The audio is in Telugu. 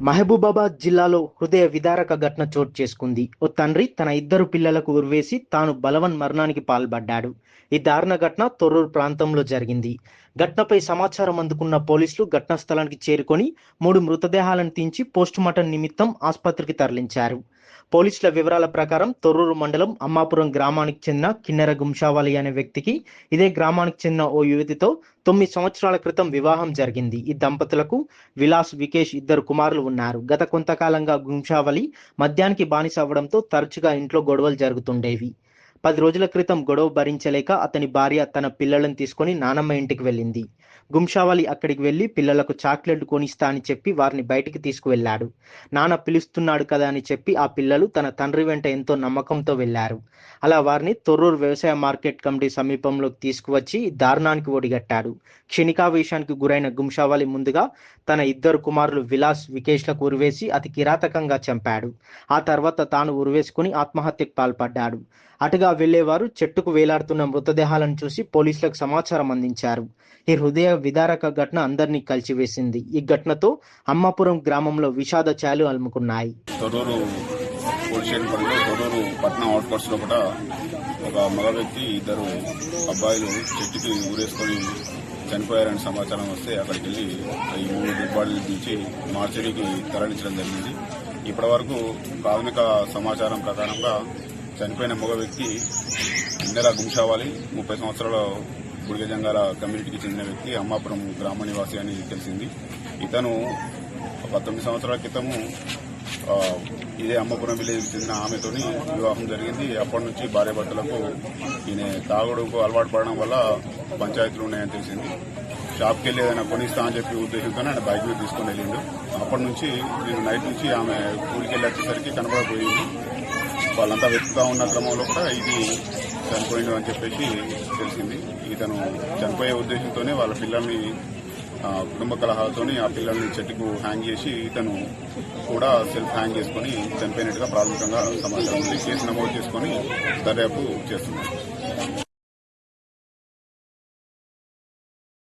మహబూబాబాద్ జిల్లాలో హృదయ విదారక ఘటన చోటు చేసుకుంది. ఓ తండ్రి తన ఇద్దరు పిల్లలకు ఉరివేసి తాను మరణానికి పాల్పడ్డాడు. ఈ దారుణ ఘటన తొర్రూరు ప్రాంతంలో జరిగింది. ఘటనపై సమాచారం అందుకున్న పోలీసులు ఘటనా స్థలానికి చేరుకొని 3 మృతదేహాలను తీయించి పోస్టుమార్టం నిమిత్తం ఆసుపత్రికి తరలించారు. పోలీసుల వివరాల ప్రకారం తొర్రూరు మండలం అమ్మాపురం గ్రామానికి చెందిన కిన్నెర గుంషావలి అనే వ్యక్తికి ఇదే గ్రామానికి చెందిన ఓ యువతితో 9 సంవత్సరాల క్రితం వివాహం జరిగింది. ఈ దంపతులకు విలాస్, వికేష్ ఇద్దరు కుమారులు ఉన్నారు. గత కొంతకాలంగా గుంషావలి మద్యానికి బానిస అవ్వడంతో తరచుగా ఇంట్లో గొడవలు జరుగుతుండేవి. 10 రోజుల క్రితం గొడవ భరించలేక అతని భార్య తన పిల్లలను తీసుకొని నానమ్మ ఇంటికి వెళ్ళింది. గుంషావలి అక్కడికి వెళ్లి పిల్లలకు చాక్లెట్ కొనిస్తా అని చెప్పి వారిని బయటికి తీసుకువెళ్లాడు. నాన్న పిలుస్తున్నాడు కదా అని చెప్పి ఆ పిల్లలు తన తండ్రి వెంట ఎంతో నమ్మకంతో వెళ్లారు. అలా వారిని తొర్రూరు వ్యవసాయ మార్కెట్ కమిటీ సమీపంలోకి తీసుకువచ్చి దారుణానికి ఒడిగట్టాడు. క్షణికావేశానికి గురైన గుంషావలి ముందుగా తన ఇద్దరు కుమారులు విలాస్, వికేష్లకు ఉరివేసి అతి కిరాతకంగా చంపాడు. ఆ తర్వాత తాను ఉరివేసుకుని ఆత్మహత్యకు పాల్పడ్డాడు. అటుగా వెళ్లేవారు చెట్టుకు వేలాడుతున్న మృతదేహాలను చూసి పోలీసులకు సమాచారం అందించారు. ఈ హృదయ విదారక ఘటన అందరినీ కలిచివేసింది. ఈ ఘటనతో అమ్మాపురం గ్రామంలో విషాద ఛాయలు అలుముకున్నాయి. తొర్రూరు పట్నం అవుట్కట్స్ లోపల ఒక మగ వ్యక్తి, ఇద్దరు అబ్బాయిలు చెట్టుకి ఊరేసుకొని చనిపోయారని సమాచారం వస్తే అక్కడికి వెళ్లి ఈ 3 డెడ్ బాడీలు తీసి మార్చరీకి తరలించడం జరిగింది. ఇప్పటి వరకు ప్రాథమిక సమాచారం ప్రకారంగా చనిపోయిన మగ వ్యక్తి కిన్నెర గుంషావలి, 30 సంవత్సరాల బుడిగజంగాల కమ్యూనిటీకి చెందిన వ్యక్తి, అమ్మాపురం గ్రామ నివాసి అని తెలిసింది. ఇతను 19 సంవత్సరాల క్రితము ఇదే అమ్మాపురం విలేజ్కి చెందిన ఆమెతోని వివాహం జరిగింది. అప్పటి నుంచి భార్యాభర్తలకు ఈయన తాగుడుకు అలవాటు పడడం వల్ల పంచాయతీలు ఉన్నాయని తెలిసింది. షాప్కి వెళ్ళి ఏదైనా కొనిస్తా అని చెప్పి ఉద్దేశంతోనే ఆయన బైక్ మీద తీసుకుని వెళ్ళిండు. అప్పటి నుంచి నేను నైట్ నుంచి ఆమె కూలికి వెళ్ళి వచ్చేసరికి కనబడపోయింది. వాళ్ళంతా వెతుకుతా ఉన్న క్రమంలో కూడా ఇది చనిపోయిండు అని చెప్పేసి తెలిసింది. ఇతను చనిపోయే ఉద్దేశంతోనే వాళ్ళ పిల్లల్ని కుటుంబ కలహాలతో ఆ పిల్లల్ని చెట్టుకు హ్యాంగ్ చేసి ఇతను కూడా సెల్ఫ్ హ్యాంగ్ చేసుకుని చనిపోయినట్టుగా ప్రాథమికంగా సమాచారం ఉంది. కేసు నమోదు చేసుకుని దర్యాప్తు చేస్తున్నారు.